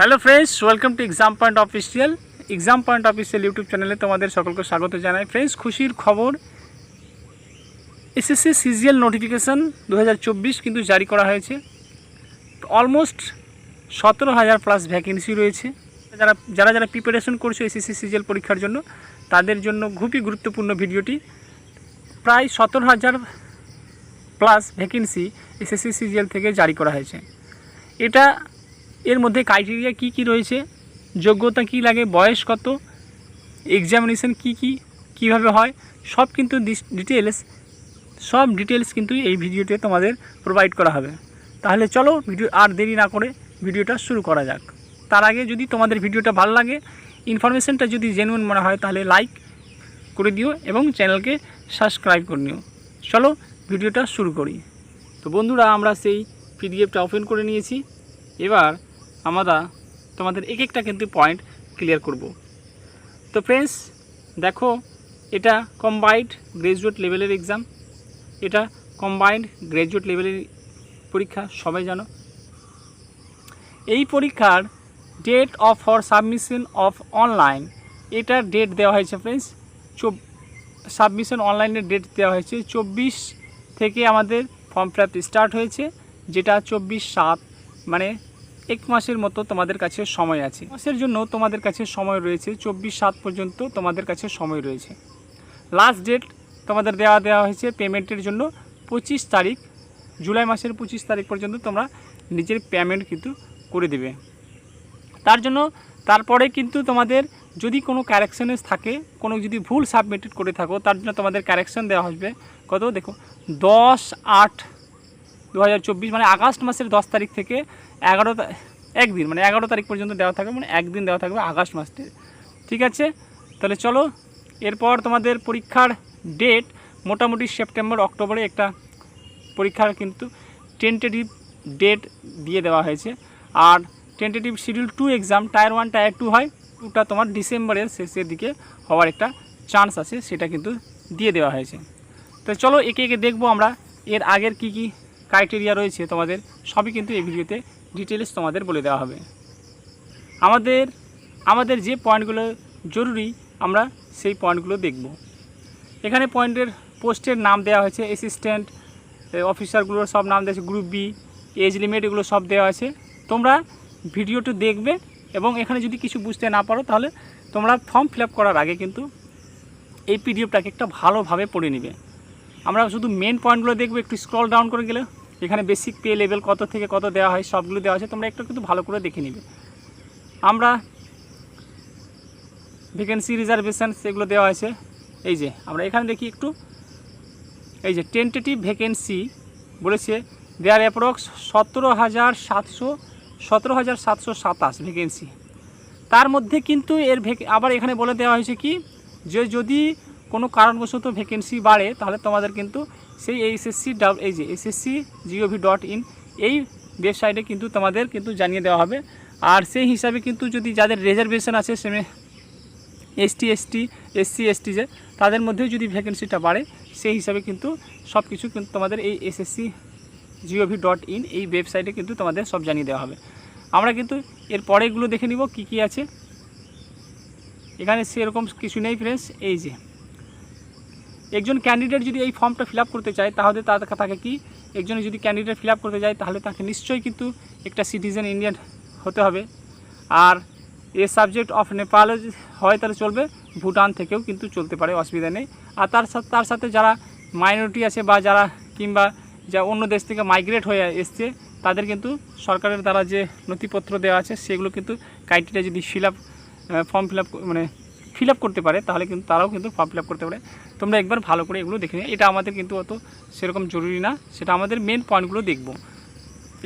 Hello friends, welcome to exam point official YouTube চ্যানেলে তোমাদের সকলকে স্বাগত জানাই। ফ্রেন্ডস, খুশির খবর, এসএসসি সিজিএল নোটিফিকেশান 2024 কিন্তু জারি করা হয়েছে। অলমোস্ট 17,000 প্লাস ভ্যাকেন্সি রয়েছে। যারা প্রিপারেশন করছো এসএসসি সিজিএল পরীক্ষার জন্য, তাদের জন্য খুবই গুরুত্বপূর্ণ ভিডিওটি। প্রায় 17,000 প্লাস ভ্যাকেন্সি এসএসসি সিজিএল থেকে জারি করা হয়েছে। এর মধ্যে ক্রাইটেরিয়া কি রয়েছে, যোগ্যতা কি লাগে, বয়স কত, এক্সামিনেশন কিভাবে হয়, সব কিন্তু ডিটেলস কিন্তু এই ভিডিওতে তোমাদের প্রোভাইড করা হবে। তাহলে চলো আর দেরি না করে ভিডিওটা শুরু করা যাক। তার আগে যদি তোমাদের ভিডিওটা ভালো লাগে, ইনফরমেশনটা যদি জেনুইন মনে হয়, তাহলে লাইক করে দিও এবং চ্যানেলকে সাবস্ক্রাইব করে নিও। চলো ভিডিওটা শুরু করি। তো বন্ধুরা, আমরা সেই পিডিএফটা ওপেন করে নিয়েছি। এবার আমরা তোমাদের একটা কিন্তু পয়েন্ট ক্লিয়ার করব। তো ফ্রেন্ডস দেখো, এটা কম্বাইন্ড গ্র্যাজুয়েট লেভেলের এক্সাম। এটা কম্বাইন্ড গ্র্যাজুয়েট লেভেলের পরীক্ষা, সবাই জানো। এই পরীক্ষার date for submission of online, এটার ডেট দেওয়া হয়েছে ফ্রেন্ডস। সাবমিশন অনলাইনের ডেট দেওয়া হয়েছে 24 থেকে আমাদের ফর্ম ফিল আপ স্টার্ট হয়েছে, যেটা 24/7, মানে 1 মাসের মতো তোমাদের কাছে সময় আছে। মাসের জন্য তোমাদের কাছে সময় রয়েছে, 24/7 পর্যন্ত তোমাদের কাছে সময় রয়েছে। লাস্ট ডেট তোমাদের দেওয়া হয়েছে পেমেন্টের জন্য 25 তারিখ, জুলাই মাসের 25 তারিখ পর্যন্ত তোমরা নিজের পেমেন্ট কিন্তু করে দেবে। তারপরে কিন্তু তোমাদের যদি কোনো কারেকশানে থাকে, কোনো যদি ভুল সাবমিটেড করে থাকো, তার জন্য তোমাদের কারেকশান দেওয়া হবে কত, দেখো 10/8/2024, মানে আগস্ট মাসের 10 তারিখ থেকে 11 তারিখ পর্যন্ত দেওয়া থাকবে, মানে একদিন দেওয়া থাকবে আগস্ট মাসের। ঠিক আছে, তাহলে চলো এরপর তোমাদের পরীক্ষার ডেট মোটামুটি সেপ্টেম্বর অক্টোবরে একটা পরীক্ষার কিন্তু টেন্টেটিভ ডেট দিয়ে দেওয়া হয়েছে। আর tentative schedule 2 exam tier 1 tier 2 হয়, 2টা তোমার ডিসেম্বরের শেষের দিকে হওয়ার একটা চান্স আছে, সেটা কিন্তু দিয়ে দেওয়া হয়েছে। তো চলো একে দেখবো আমরা এর আগের কি ক্রাইটেরিয়া রয়েছে তোমাদের, সবই কিন্তু এই ভিডিওতে ডিটেলস তোমাদের বলে দেওয়া হবে। আমাদের যে পয়েন্টগুলো জরুরি, আমরা সেই পয়েন্টগুলো দেখব। এখানে পয়েন্টের পোস্টের নাম দেওয়া হয়েছে, অ্যাসিস্ট্যান্ট অফিসারগুলোর সব নাম দেওয়া আছে, গ্রুপ বি, এজ লিমিট, এগুলো সব দেওয়া আছে। তোমরা ভিডিওটা দেখবে এবং এখানে যদি কিছু বুঝতে না পারো, তাহলে তোমরা ফর্ম ফিল আপ করার আগে কিন্তু এই পিডিএফটাকে একটা ভালোভাবে পড়ে নেবে। আমরা শুধু মেন পয়েন্টগুলো দেখবো। একটু স্ক্রল ডাউন করে গেলে এখানে বেসিক পে লেভেল কত থেকে কত দেওয়া হয়, সবগুলো দেওয়া আছে, তোমরা একটু কিন্তু ভালো করে দেখে নিবে। আমরা ভ্যাকেন্সি রিজার্ভেশন সেগুলো দেওয়া আছে। এই যে আমরা এখানে দেখি একটু, এই যে টেন্টেটিভ ভ্যাকেন্সি বলেছে দেয়ার অ্যাপ্রক্স 17,727 ভ্যাকেন্সি। তার মধ্যে কিন্তু আবার এখানে বলে দেওয়া হয়েছে কি, যে যদি কোনো কারণবশত ভ্যাকেন্সি বাড়ে, তাহলে তোমাদের কিন্তু সেই SSC.gov.in এই ওয়েবসাইটে কিন্তু তোমাদের কিন্তু জানিয়ে দেওয়া হবে। আর সেই হিসাবে কিন্তু যদি যাদের রিজার্ভেশন আছে, ST SC যে তাদের মধ্যেও যদি ভ্যাকেন্সিটা বাড়ে, সেই হিসাবে কিন্তু সব কিছু কিন্তু তোমাদের এই SSC.gov.in এই ওয়েবসাইটে কিন্তু তোমাদের সব জানিয়ে দেওয়া হবে। আমরা কিন্তু এর পরেগুলো দেখে নিব কি আছে। এখানে সেরকম কিছু নেই ফ্রেন্ডস। এই যে একজন ক্যান্ডিডেট যদি এই ফর্মটা ফিল আপ করতে চায়, তাহলে তাকে কি, একজন যদি ক্যান্ডিডেট ফিল আপ করতে যায়, তাহলে তাকে নিশ্চয়ই কিন্তু একটা সিটিজেন ইন্ডিয়ান হতে হবে। আর এ সাবজেক্ট অফ নেপালে হয় তাহলে চলবে, ভুটান থেকেও কিন্তু চলতে পারে, অসুবিধা নেই। আর তার সাথে যারা মাইনরিটি আছে বা যারা কিংবা যা অন্য দেশ থেকে মাইগ্রেট হয়ে এসছে, তাদের কিন্তু সরকারের দ্বারা যে নথিপত্র দেওয়া আছে, সেগুলো কিন্তু ক্রাইটেরিয়া যদি ফর্ম ফিল আপ করতে পারে, তাহলে কিন্তু তারাও কিন্তু ফর্ম ফিল আপ করতে পারে। তোমরা একবার ভালো করে এগুলো দেখে নিও। এটা আমাদের কিন্তু অত সেরকম জরুরি না, সেটা আমাদের মেন পয়েন্টগুলো দেখব।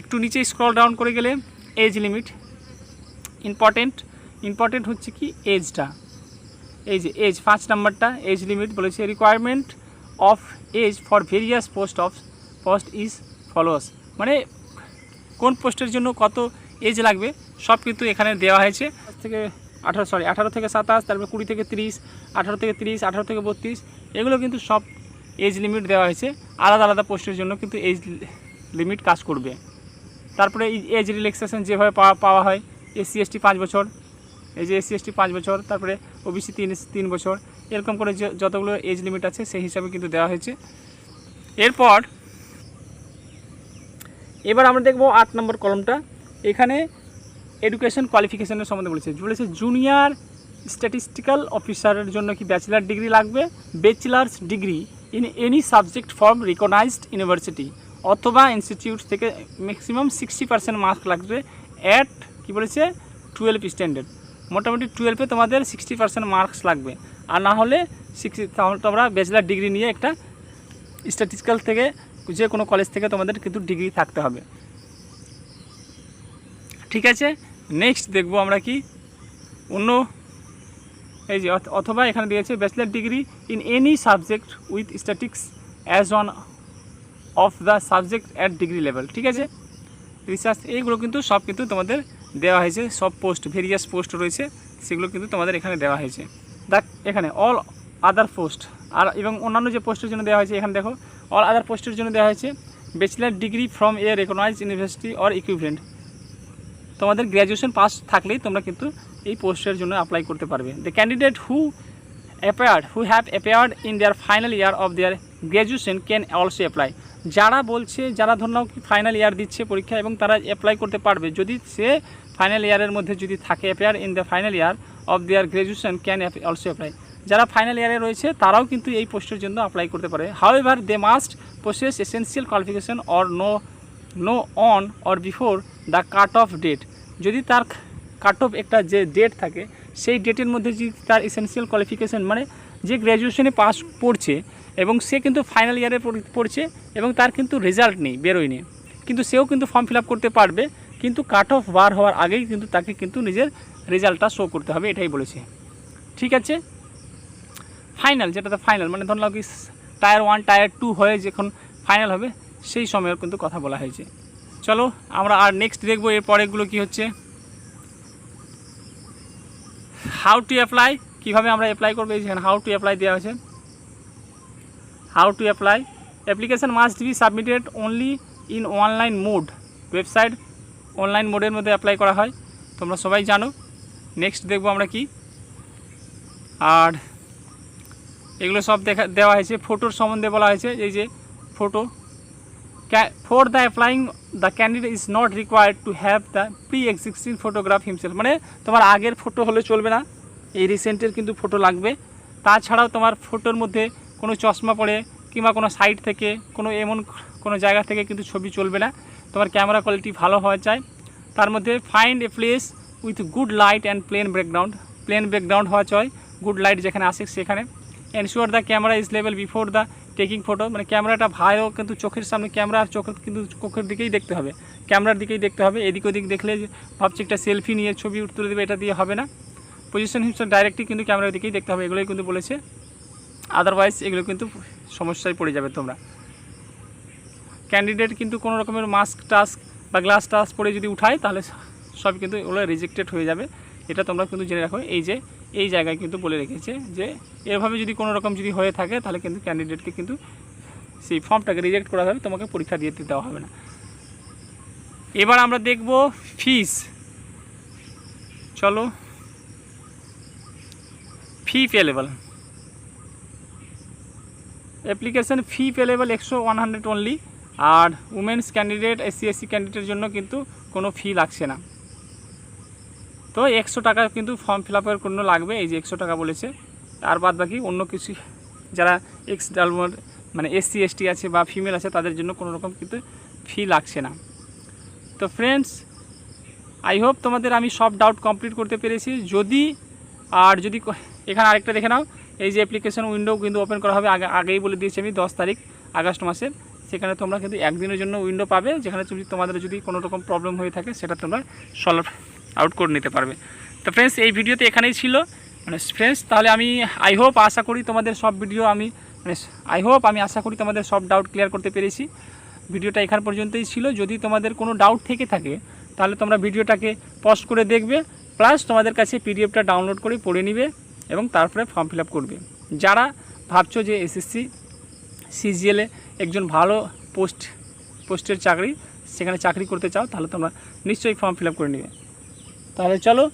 একটু নিচে স্ক্রল ডাউন করে গেলে এজ লিমিট ইম্পর্টেন্ট হচ্ছে কি, এজটা। এই যে এজ 5 নাম্বারটা এজ লিমিট বলেছে, requirement of age for various post is follows, মানে কোন পোস্টের জন্য কত এজ লাগবে সব কিন্তু এখানে দেওয়া হয়েছে। 18 থেকে 27, তারপরে 20 থেকে 30, 18 থেকে 30, 18 থেকে 32, এগুলো কিন্তু সব এজ লিমিট দেওয়া হয়েছে। আলাদা পোস্টের জন্য কিন্তু এজ লিমিট কাজ করবে। তারপরে এজ রিল্যাক্সেশন যেভাবে পাওয়া হয়, SC ST 5 বছর, এই যে SC ST 5 বছর, তারপরে OBC 3 বছর, এরকম করে যতগুলো এজ লিমিট আছে সেই হিসাবে কিন্তু দেওয়া হয়েছে। এরপর এবার আমরা দেখব 8 নম্বর কলমটা। এখানে এডুকেশন কোয়ালিফিকেশনের সম্বন্ধে বলেছে জুনিয়র স্ট্যাটিস্টিক্যাল অফিসারের জন্য কি ব্যাচেলার ডিগ্রি লাগবে, bachelor's degree in any subject from recognised university অথবা ইনস্টিটিউট থেকে ম্যাক্সিমাম 60% মার্ক লাগবে অ্যাট কি বলেছে 12 স্ট্যান্ডার্ড। মোটামুটি 12-এ তোমাদের 60% মার্কস লাগবে, আর না হলে তাহলে তোমরা ব্যাচেলার ডিগ্রি নিয়ে একটা স্ট্যাটিস্টিক্যাল থেকে যে কোনো কলেজ থেকে তোমাদের কিন্তু ডিগ্রি থাকতে হবে। ঠিক আছে, নেক্সট দেখবো আমরা কি অন্য, এই যে অথবা এখানে দিয়েছে bachelor degree in any subject with statics as on of the subject at degree level. ঠিক আছে, রিসার্চ এইগুলো কিন্তু সব কিন্তু তোমাদের দেওয়া হয়েছে, সব পোস্ট ভেরিয়াস পোস্ট রয়েছে সেগুলো কিন্তু তোমাদের এখানে দেওয়া হয়েছে। দেখ এখানে অল আদার পোস্ট, আর এবং অন্যান্য যে পোস্টের জন্য দেওয়া হয়েছে এখানে দেখো অল আদার পোস্টের জন্য দেওয়া হয়েছে bachelor degree from a recognized university or equivalent. তোমাদের গ্র্যাজুয়েশন পাস থাকলেই তোমরা কিন্তু এই পোস্টের জন্য অ্যাপ্লাই করতে পারবে। The candidate who have appeared in their final year of their graduation can also apply. যারা বলছে, যারা ধরে নাও কি ফাইনাল ইয়ার দিচ্ছে পরীক্ষা এবং তারা অ্যাপ্লাই করতে পারবে, যদি সে ফাইনাল ইয়ারের মধ্যে যদি থাকে appear in the final year of their graduation can also apply. যারা ফাইনাল ইয়ারে রয়েছে তারাও কিন্তু এই পোস্টের জন্য অ্যাপ্লাই করতে পারে। However they must process essential qualification or no on or before the cut off date. যদি তার কাট অফ একটা যে ডেট থাকে সেই ডেটের মধ্যে যদি তার এসেন্সিয়াল কোয়ালিফিকেশান মানে যে গ্র্যাজুয়েশনে পাস পড়ছে এবং সে কিন্তু ফাইনাল ইয়ারে পড়ছে এবং তার কিন্তু রেজাল্ট নেই, বেরোয়নি, কিন্তু সেও কিন্তু ফর্ম ফিল আপ করতে পারবে, কিন্তু কাট অফ বার হওয়ার আগেই কিন্তু তাকে কিন্তু নিজের রেজাল্টটা শো করতে হবে, এটাই বলেছে। ঠিক আছে, ফাইনাল যেটাতে ফাইনাল মানে ধরলাম কি টায়ার 1 টায়ার 2 হয়ে যখন ফাইনাল হবে সেই সময়ের কিন্তু কথা বলা হয়েছে। চলো আমরা আর নেক্সট দেখবো এর পরেগুলো কি হচ্ছে। হাউ টু অ্যাপ্লাই, কীভাবে আমরা অ্যাপ্লাই করবো, এই যেখানে হাউ টু অ্যাপ্লাই দেওয়া হয়েছে। How to apply, application must be submitted only in online mode, website online মোডের মধ্যে অ্যাপ্লাই করা হয়, তোমরা সবাই জানো। নেক্সট দেখবো আমরা কি, আর এগুলো সব দেওয়া হয়েছে। ফটোর সম্বন্ধে বলা হয়েছে, এই যে photo for the applying the candidate is not required to have the pre existing photograph himself, মানে তোমার আগের ফটো হলে চলবে না, এই রিসেন্টের কিন্তু ফটো লাগবে। তাছাড়াও তোমার ফটোর মধ্যে কোনো চশমা পড়ে কিংবা কোনো সাইড থেকে কোনো এমন কোনো জায়গা থেকে কিন্তু ছবি চলবে না, তোমার ক্যামেরা কোয়ালিটি ভালো হওয়া চাই। তার মধ্যে find a place with good light and plain background হওয়া চাই, গুড লাইট যেখানে আসে সেখানে। Ensure the camera is level before the taking photo, মানে ক্যামেরাটা ভালো কিন্তু চোখের সামনে, ক্যামেরা চোখের দিকেই দেখতে হবে, ক্যামেরার দিকেই দেখতে হবে। এদিক ওদিক দেখলে ভাবছি একটা সেলফি নিয়ে ছবি তুলে দেবে, এটা দিয়ে হবে না। পজিশন হিমসেলফ ডাইরেক্টলি কিন্তু ক্যামেরার দিকেই দেখতে হবে, এগুলোই কিন্তু বলেছে, আদারওয়াইজ এগুলো কিন্তু সমস্যায় পড়ে যাবে তোমরা। ক্যান্ডিডেট কিন্তু কোনো রকমের মাস্ক টাস্ক বা গ্লাস টাস্ক পরে যদি উঠায় তাহলে সব কিন্তু এগুলো রিজেক্টেড হয়ে যাবে, এটা তোমরা কিন্তু জেনে রাখো। এই যে এই জায়গায় কিন্তু বলে রেখেছে যে এভাবে যদি কোনো রকম যদি হয়ে থাকে তাহলে কিন্তু ক্যান্ডিডেটকে কিন্তু সেই ফর্মটাকে রিজেক্ট করা হবে, তোমাকে পরীক্ষা দিয়ে দেওয়া হবে না। এবার আমরা দেখব ফিস। চলো, ফি পেলেবল, অ্যাপ্লিকেশান ফি পেলেবল 100 অনলি, আর উমেন্স ক্যান্ডিডেট SC ক্যান্ডিডেটের জন্য কিন্তু কোনো ফি লাগছে না। তো 100 টাকা কিন্তু ফর্ম ফিল আপের জন্য লাগবে, এই যে 100 টাকা বলেছে, আর বাদ বাকি অন্য কিছু যারা মানে SC ST আছে বা ফিমেল আছে তাদের জন্য কোনো রকম কিন্তু ফি লাগছে না। তো ফ্রেন্ডস, আই হোপ তোমাদের আমি সব ডাউট কমপ্লিট করতে পেরেছি। যদি এখানে আরেকটা দেখে নাও, এই যে অ্যাপ্লিকেশন উইন্ডো কিন্তু ওপেন করা হবে, আগেই বলে দিয়েছি আমি 10 তারিখ আগস্ট মাসের, সেখানে তোমরা কিন্তু একদিনের জন্য উইন্ডো পাবে, যেখানে তোমাদের যদি কোনো রকম প্রবলেম হয়ে থাকে সেটা তোমরা সলভ আউট করে নিতে পারবে। তো ফ্রেন্ডস, এই ভিডিওতে এখানেই ছিল মানে ফ্রেন্ডস, তাহলে আমি আশা করি তোমাদের সব ভিডিও আমি আশা করি তোমাদের সব ডাউট ক্লিয়ার করতে পেরেছি। ভিডিওটা এখান পর্যন্তই ছিল। যদি তোমাদের কোনো ডাউট থেকে থাকে তাহলে তোমরা ভিডিওটাকে পজ করে দেখবে, প্লাস তোমাদের কাছে পিডিএফটা ডাউনলোড করে পড়ে নিবে এবং তারপরে ফর্ম ফিল আপ করবে। যারা ভাবছো যে SSC CGL একজন ভালো পোস্টের চাকরি, সেখানে চাকরি করতে চাও, তাহলে তোমরা নিশ্চয়ই ফর্ম ফিল আপ করে নেবে। তাহলে চলো,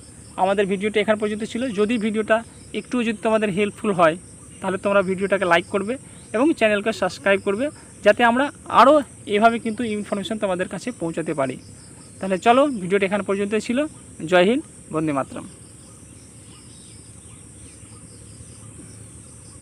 আমাদের ভিডিওটা এখান পর্যন্ত ছিল। যদি ভিডিওটা একটু যদি তোমাদের হেল্পফুল হয় তাহলে তোমরা ভিডিওটাকে লাইক করবে এবং চ্যানেলকে সাবস্ক্রাইব করবে, যাতে আমরা আরও এভাবে কিন্তু ইনফরমেশন তোমাদের কাছে পৌঁছাতে পারি। তাহলে চলো, ভিডিওটা এখান পর্যন্ত ছিল। জয় হিন্দ, বন্দে মাতরম।